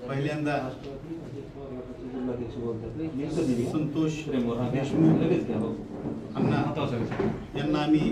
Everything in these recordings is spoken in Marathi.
पहिल्यांदा संतोष देशमुख अण्णा यांना आम्ही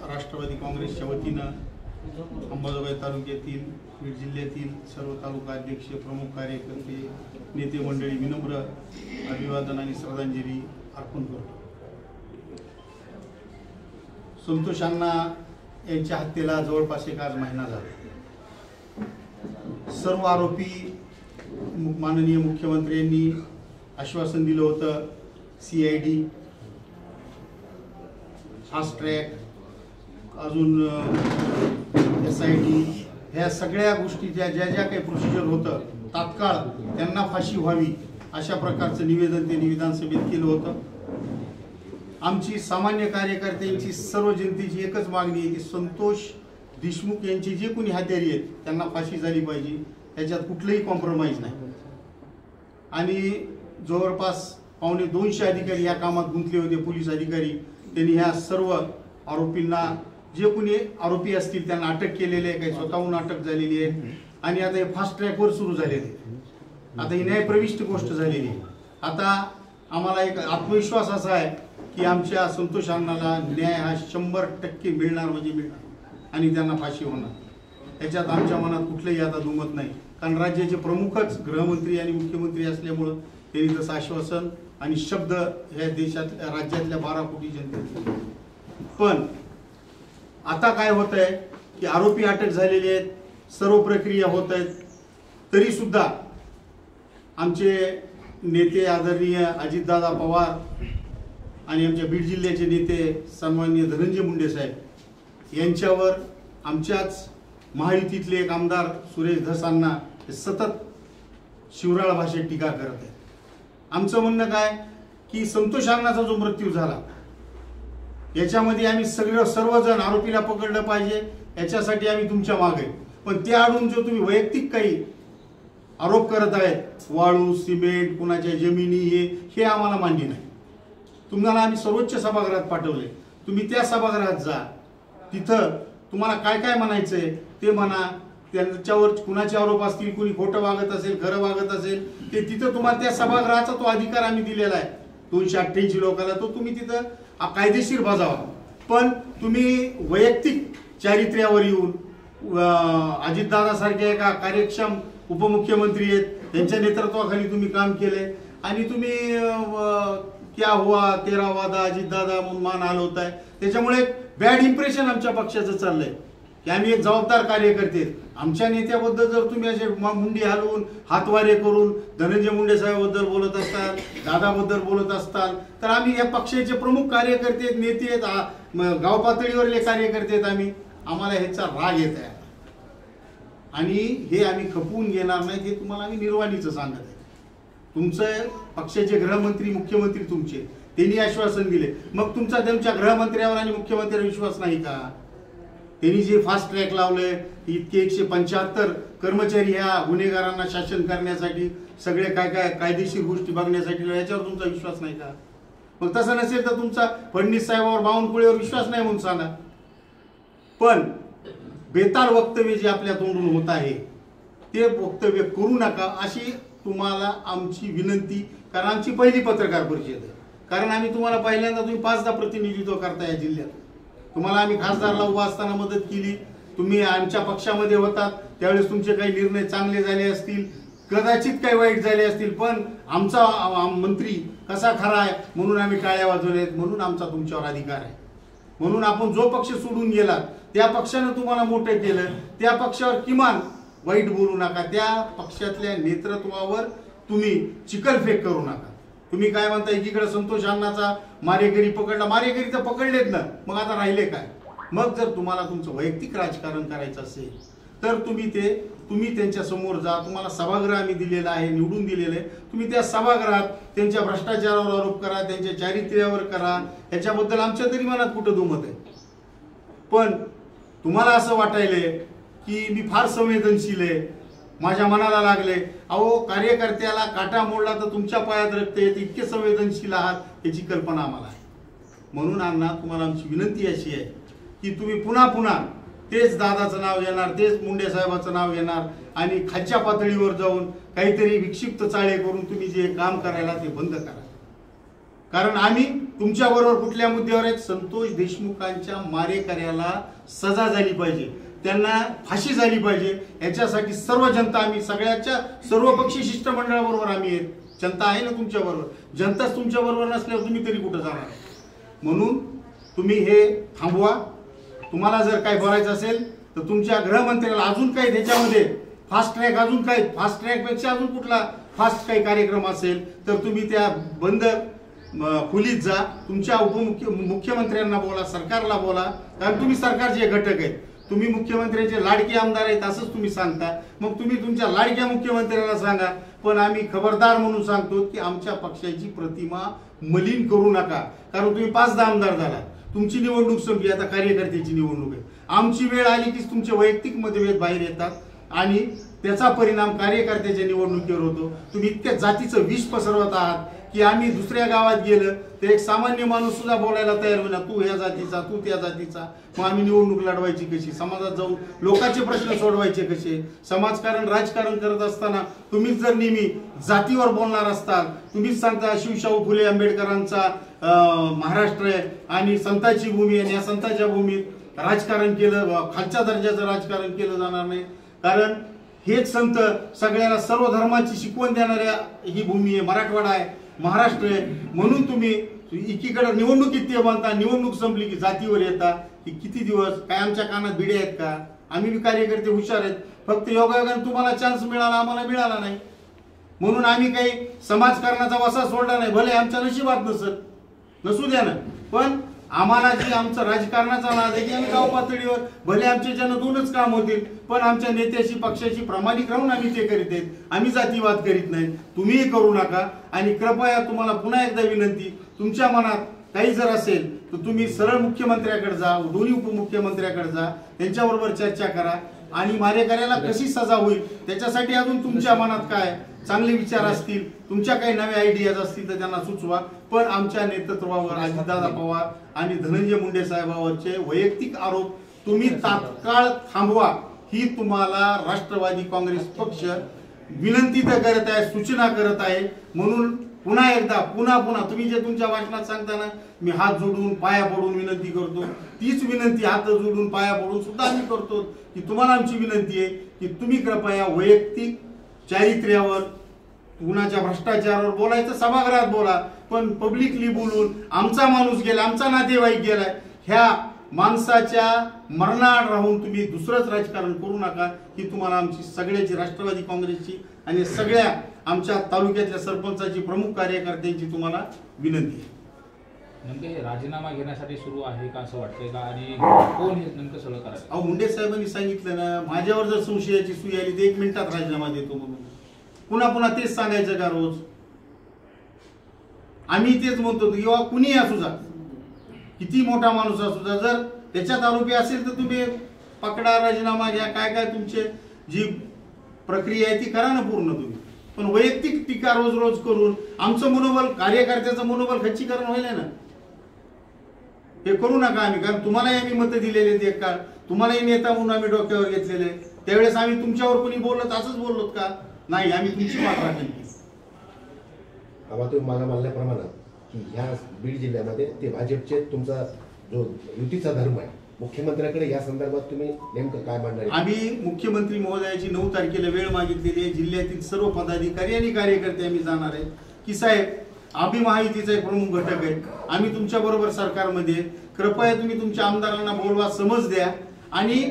राष्ट्रवादी काँग्रेसच्या वतीनं अंबाजोगाई तालुक्यातील बीड जिल्ह्यातील सर्व तालुका अध्यक्ष प्रमुख कार्यकर्ते नेते मंडळी विनम्र अभिवादन आणि श्रद्धांजली अर्पण करतो। संतोष अण्णा यांच्या हत्येला जवळपास एक आज महिना झाला। सर्व आरोपी माननीय मुख्यमंत्र्यांनी आश्वासन दिलं होतं, CID फास्ट ट्रॅक अजून SIT ह्या सगळ्या गोष्टी ज्या काही प्रोसिजर होतं तात्काळ त्यांना फाशी व्हावी अशा प्रकारचं निवेदन त्यांनी विधानसभेत केलं होतं। आमची सामान्य कार्यकर्त्यांची सर्व जनतेची एकच मागणी आहे की संतोष देशमुख यांची जे कोणी हत्यारी आहेत त्यांना फाशी झाली पाहिजे, त्याच्यात कुठलंही कॉम्प्रोमाइज नाही। आणि जवळपास 250 अधिकारी या कामात गुंतले होते, पोलीस अधिकारी, त्यांनी ह्या सर्व आरोपींना जे कोणी आरोपी असतील त्यांना अटक केलेली आहे, काही स्वतःहून अटक झालेली आहे आणि आता हे फास्ट ट्रॅकवर सुरू झालेले। आता ही न्यायप्रविष्ट गोष्ट झालेली आहे। आता आम्हाला एक आत्मविश्वास असा आहे की आमच्या संतोष अण्णाला न्याय हा 100% मिळणार म्हणजे मिळणार आणि त्यांना फाशी होणार, याच्यात आमच्या मनात कुठलंही आता दुमत नाही। कारण राज्याचे प्रमुखच गृहमंत्री आणि मुख्यमंत्री असल्यामुळं त्यांनी तसं आश्वासन आणि शब्द ह्या देशात राज्यातल्या 12 कोटी जनतेचे। पण आता काय होत आहे की आरोपी अटक झालेले आहेत, सर्व प्रक्रिया होत आहेत, तरी सुद्धा आमचे नेते आदरणीय अजितदादा पवार आणि आमच्या बीड जिल्ह्याचे नेते सन्माननीय धनंजय मुंडे साहेब यांच्यावर आमच्याच महायुतीतले एक आमदार सुरेश धसांना सतत शिवराळ भाषेत टीका करत आहेत। आमचं म्हणणं काय की संतोष अण्णाचा जो मृत्यू झाला याच्यामध्ये आम्ही सर्वजण आरोपीला पकडलं पाहिजे याच्यासाठी आम्ही तुमच्या मागे, पण त्या आडून जो तुम्ही वैयक्तिक काही आरोप करत आहेत, वाळू सिमेंट कुणाच्या जमिनी, हे आम्हाला मान्य नाही। तुम्हाला आम्ही सर्वोच्च सभागृहात पाठवले, तुम्ही त्या सभागृहात जा, तिथं तुम्हाला काय काय म्हणायचंय ते म्हणा, त्यांच्यावर कुणाचे आरोप असतील, कुणी खोटं वागत असेल खरं वागत असेल ते तिथं तुम्हाला त्या सभागृहाचा तो अधिकार आम्ही दिलेला आहे 288 लोकांना, तो तुम्ही तिथं कायदेशीर बजावा। पण तुम्ही वैयक्तिक चारित्र्यावर येऊन अजितदादा सारखे एका कार्यक्षम उपमुख्यमंत्री आहेत, त्यांच्या नेतृत्वाखाली तुम्ही काम केले आणि तुम्ही क्या हुआ तेरा वादा अजितदादा म्हणून मान हलवताय, त्याच्यामुळे बॅड इम्प्रेशन आमच्या पक्षाचं चाललंय की आम्ही एक जबाबदार कार्यकर्ते। आमच्या नेत्याबद्दल जर तुम्ही असे मुंडी हलवून हातवारे करून धनंजय मुंडे साहेबांबद्दल बोलत असताल, दादाबद्दल बोलत असताल, तर आम्ही या पक्षाचे प्रमुख कार्यकर्ते आहेत, नेते आहेत, गाव पातळीवरले कार्यकर्ते आहेत, आम्हाला ह्याचा राग येत आहे आणि हे आम्ही खपवून घेणार नाही, हे तुम्हाला आम्ही निर्वाणीचं सांगत आहे। तुमचं पक्षाचे गृहमंत्री मुख्यमंत्री तुमचे त्यांनी आश्वासन दिले, मग त्यांच्या गृहमंत्र्यावर आणि मुख्यमंत्र्यावर विश्वास नाही का? त्यांनी जे फास्ट ट्रॅक लावले, इतके 175 कर्मचारी ह्या गुन्हेगारांना शासन करण्यासाठी, सगळे काय काय कायदेशीर गोष्टी बघण्यासाठी, याच्यावर तुमचा विश्वास नाही का? मग तसं नसेल तर तुमचा फडणवीस साहेबांवर बावनकुळेवर विश्वास नाही म्हणून सांगा। पण बेताल वक्तव्य जे आपल्या तोंडून होत आहे ते वक्तव्य करू नका अशी तुम्हाला आमची विनंती, कारण आमची पहिली पत्रकार परिषद आहे। कारण आम्ही तुम्हाला पहिल्यांदा तुम्ही 5दा प्रतिनिधित्व करता या जिल्ह्यात, तुम्हाला आम्ही खासदारला उभा असताना मदत केली, तुम्ही आमच्या पक्षामध्ये होतात त्यावेळेस तुमचे काही निर्णय चांगले झाले असतील, कदाचित काही वाईट झाले असतील, पण आमचा मंत्री कसा खरा आहे म्हणून आम्ही टाळ्या वाजवल्यात, म्हणून आमचा तुमच्यावर अधिकार आहे। म्हणून आपण जो पक्ष सोडून गेला त्या पक्षाने तुम्हाला मोठे केलं, त्या पक्षावर किमान वाईट बोलू नका, त्या पक्षातल्या नेतृत्वावर तुम्ही चिखलफेक करू नका। तुम्ही काय म्हणता एकीकडे संतोष अण्णाचा मारेकरी पकडला, मारेकरी तर पकडलेत ना, मग आता राहिले काय? मग जर तुम्हाला तुमचं वैयक्तिक राजकारण करायचं असेल तर तुम्ही त्यांच्या समोर जा, तुम्हाला सभागृह आम्ही दिलेला आहे, निवडून दिलेलं आहे, तुम्ही त्या सभागृहात त्यांच्या भ्रष्टाचारावर आरोप करा, त्यांच्या चारित्र्यावर करा, याच्याबद्दल आमच्या तरी मनात कुठं दुमत आहे। पण तुम्हाला असं वाटायले की मी फार संवेदनशील आहे, माझ्या मनाला लागले, अहो कार्यकर्त्याला काटा मोडला तर तुमच्या पायात रक्त येते, इतके संवेदनशील आहात याची कल्पना आम्हाला आहे। म्हणून अण्णा तुम्हाला आमची विनंती अशी आहे की तुम्ही पुन्हा तेच दादाचं नाव घेणार, तेच मुंडे साहेबाचं नाव घेणार आणि खालच्या पातळीवर जाऊन काहीतरी विक्षिप्त चाळे करून तुम्ही जे काम करायला ते बंद करा. कारण आम्ही तुमच्याबरोबर कुठल्या मुद्द्यावर आहेत? संतोष देशमुखांच्या मारेकऱ्याला सजा झाली पाहिजे, त्यांना फाशी झाली पाहिजे, याच्यासाठी सर्व जनता, आम्ही सगळ्याच्या सर्वपक्षीय शिष्टमंडळाबरोबर आम्ही आहेत. जनता आहे ना तुमच्या बरोबर, जनताच तुमच्या बरोबर नसल्यावर तुम्ही तरी कुठं जाणार? म्हणून तुम्ही हे थांबवा. तुम्हाला जर काय बोलायचं असेल तर तुमच्या गृहमंत्र्याला अजून काही त्याच्यामध्ये फास्ट ट्रॅक, अजून काही फास्ट ट्रॅकपेक्षा अजून कुठला फास्ट काही कार्यक्रम असेल तर तुम्ही त्या बंद खोलीत जा, तुमच्या मुख्यमंत्र्यांना बोला, सरकारला बोला. कारण तुम्ही सरकारचे घटक आहेत, तुम्ही मुख्यमंत्र्यांचे लाडके आमदार आहेत असंच तुम्ही सांगता. मग तुम्ही तुमच्या लाडक्या मुख्यमंत्र्यांना सांगा, पण आम्ही खबरदार म्हणून सांगतो की आमच्या पक्षाची प्रतिमा मलिन करू नका. कारण तुम्ही 5-10 आमदार झाला, तुमची निवडणूक संपली, आता कार्यकर्त्याची निवडणूक आहे. आमची वेळ आली की तुमचे वैयक्तिक मतभेद बाहेर येतात आणि त्याचा परिणाम कार्यकर्त्याच्या निवडणुकीवर होतो. तुम्ही इतक्या जातीचं विष पसरवत आहात की आम्ही दुसऱ्या गावात गेलं तर एक सामान्य माणूस सुद्धा बोलायला तयार होईना, तू ह्या जातीचा, तू त्या जातीचा. मग आम्ही निवडणूक लढवायची कशी? समाजात जाऊन लोकांचे प्रश्न सोडवायचे कसे? समाजकारण, राजकारण करत असताना तुम्हीच जर नेहमी जातीवर बोलणार असताल, तुम्हीच सांगता शिवशाहू फुले आंबेडकरांचा महाराष्ट्र आहे आणि संतांची भूमी आहे, या संतांच्या भूमीत राजकारण केलं, खालच्या दर्जाचं राजकारण केलं जाणार नाही. कारण हेच संत सगळ्यांना सर्व धर्माची शिकवण देणाऱ्या ही भूमी आहे, मराठवाडा आहे, महाराष्ट्र आहे. म्हणून तुम्ही एकीकडे निवडणुकीत ते म्हणता, निवडणूक संपली की जातीवर येता. की किती दिवस काय आमच्या कानात भिडे आहेत का? आम्ही बी कार्यकर्ते हुशार आहेत, फक्त योगायोगाने तुम्हाला चान्स मिळाला, आम्हाला मिळाला नाही. म्हणून आम्ही काही समाजकारणाचा वसा सोडला नाही. भले आमच्या नशिबात नसू द्या ना, पण आम्हाला जे आमचं राजकारणाचा नाद आहे की आम्ही गाव पातळीवर भले आमचे जन 2च काम होतील, पण आमच्या नेत्याशी, पक्षाची प्रामाणिक राहून आम्ही ते करीत आहेत. आम्ही जातीवाद करीत नाही, तुम्हीही करू नका. आणि कृपया तुम्हाला पुन्हा एकदा विनंती, तुमच्या मनात काही जर असेल तर तुम्ही सरळ मुख्यमंत्र्याकडे जा, दोन्ही उपमुख्यमंत्र्याकडे जा, त्यांच्याबरोबर चर्चा करा आणि मारेकऱ्याला कशी सजा होईल त्याच्यासाठी अजून तुमच्या मनात काय चांगले विचार असतील, तुमच्या काही नव्या आयडियाज असतील तर त्यांना सुचवा. पण आमच्या नेतृत्वावर अजितदादा पवार आणि धनंजय मुंडे साहेबांवरचे वैयक्तिक आरोप तुम्ही तात्काळ थांबवा, ही तुम्हाला राष्ट्रवादी काँग्रेस पक्ष विनंती तर करत आहे, सूचना करत आहे. म्हणून पुन्हा एकदा पुन्हा तुम्ही जे तुमच्या भाषणात सांगताना मी हात जोडून पाया पडून विनंती करतो, तीच विनंती हात जोडून पाया पडून सुद्धा आम्ही करतो की तुम्हाला आमची विनंती आहे की तुम्ही कृपया वैयक्तिक चारित्र्यावर, कुणाच्या भ्रष्टाचारावर बोलायचं सभागृहात बोला, पण पब्लिकली बोलून आमचा माणूस गेला, आमचा नातेवाईक गेलाय, ह्या माणसाच्या मरणाआड राहून तुम्ही दुसरंच राजकारण करू नका. ही तुम्हाला आमची सगळ्याची, राष्ट्रवादी काँग्रेसची आणि सगळ्या आमच्या तालुक्यातल्या सरपंचाची, प्रमुख कार्यकर्त्यांची तुम्हाला विनंती आहे. नेमकं हे राजीनामा घेण्यासाठी सुरू आहे का असं वाटतंय का? आणि कोण हे नेमकं सगळं करायचं? अहो, मुंडे साहेबांनी सांगितलं ना, माझ्यावर जर संशयाची सुई आली तर 1 मिनिटात राजीनामा देतो म्हणून. पुन्हा तेच सांगायचं का रोज? आम्ही तेच म्हणतो किंवा कुणी असू जा, किती मोठा माणूस असू जा, जर त्याच्यात आरोपी असेल तर तुम्ही पकडा, राजीनामा घ्या, काय तुमचे जी प्रक्रिया आहे ती करा ना पूर्ण तुम्ही. पण वैयक्तिक टीका रोज करून आमचं मनोबल, कार्यकर्त्याचं मनोबल खच्चीकरण होईल ना, हे करू नका. आम्ही, कारण तुम्हालाही आम्ही मतं दिलेले आहेत, एक काळ तुम्हालाही नेता म्हणून आम्ही डोक्यावर घेतलेले. त्यावेळेस आम्ही तुमच्यावर कोणी बोलत असंच बोललोत का? नाही, आम्ही तुमची मात राखली. तुम्ही मला म्हणल्याप्रमाणे की ह्या बीड जिल्ह्यामध्ये ते भाजपचे तुमचा जो युतीचा धर्म आहे, मुख्यमंत्र्याकडे या संदर्भात तुम्ही नेमकं काय मांडणार? आम्ही मुख्यमंत्री महोदयाची 9 तारखेला वेळ मागितलेली आहे. जिल्ह्यातील सर्व पदाधिकारी आणि कार्यकर्ते आम्ही जाणार आहे की साहेब, आम्ही महायुतीचा एक प्रमुख घटक आहे, आम्ही तुमच्या बरोबर सरकारमध्ये, कृपया तुम्ही तुमच्या आमदारांना बोलवा, समज द्या आणि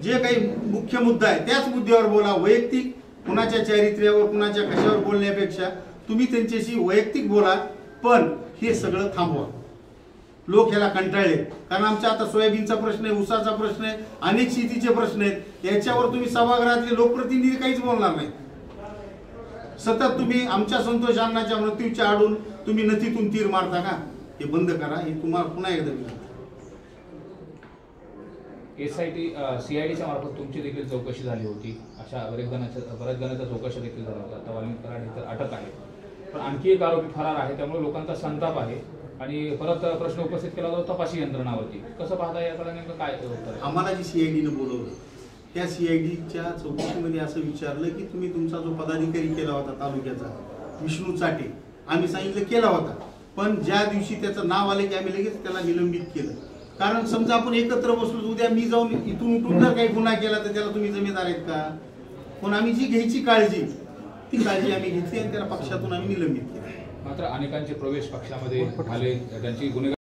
जे काही मुख्य मुद्दा आहे त्याच मुद्द्यावर बोला. वैयक्तिक कुणाच्या चारित्र्यावर, कुणाच्या कशावर बोलण्यापेक्षा तुम्ही त्यांच्याशी वैयक्तिक बोला, पण हे सगळं थांबवा. लोक ह्याला कंटाळले, कारण आमच्या आता सोयाबीनचा प्रश्न आहे, ऊसाचा प्रश्न आहे, अनेक शेतीचे प्रश्न आहेत. याच्यावर तुम्ही सभागृहातले लोकप्रतिनिधी काहीच बोलणार नाही. सतत तुम्ही आमच्या संतोष अण्णाच्या मृत्यूच्या आडून तुम्ही नथीतून तीर मारता का? हे बंद करा. हे तुम्हाला पुन्हा एकदा विनंती. SIT CIDच्या मार्फत तुमची देखील चौकशी झाली होती, अशा बऱ्याच जणांच्या चौकशा देखील झाल्या होत्या. आता वाल्मिक कराड तर अटक आहे, पण आणखी एक आरोपी फरार आहे, त्यामुळे लोकांचा संताप आहे. आणि परत प्रश्न उपस्थित केला होता तपासी यंत्रणावरती. कसं पाहता याकडे नेमकं काय उत्तर आहे? आम्हाला जी सीआयडीनं बोलवलं त्या सीआयडीच्या चौकशीमध्ये असं विचारलं की तुम्ही तुमचा जो पदाधिकारी केला होता तालुक्याचा विष्णू चाटे, आम्ही सांगितलं केला होता, पण ज्या दिवशी त्याचं नाव आलं की आम्ही लगेच त्याला निलंबित केलं. कारण समजा आपण एकत्र बसलो, उद्या मी जाऊन इथून उठून जर काही गुन्हा केला तर त्याला तुम्ही जमेदार आहेत का? पण आम्ही जी घ्यायची काळजी ती काळजी आम्ही घेतली आणि त्याला पक्षातून आम्ही निलंबित केलं. मात्र अनेकांचे प्रवेश पक्षामध्ये झाले, त्यांची गुन्हेगार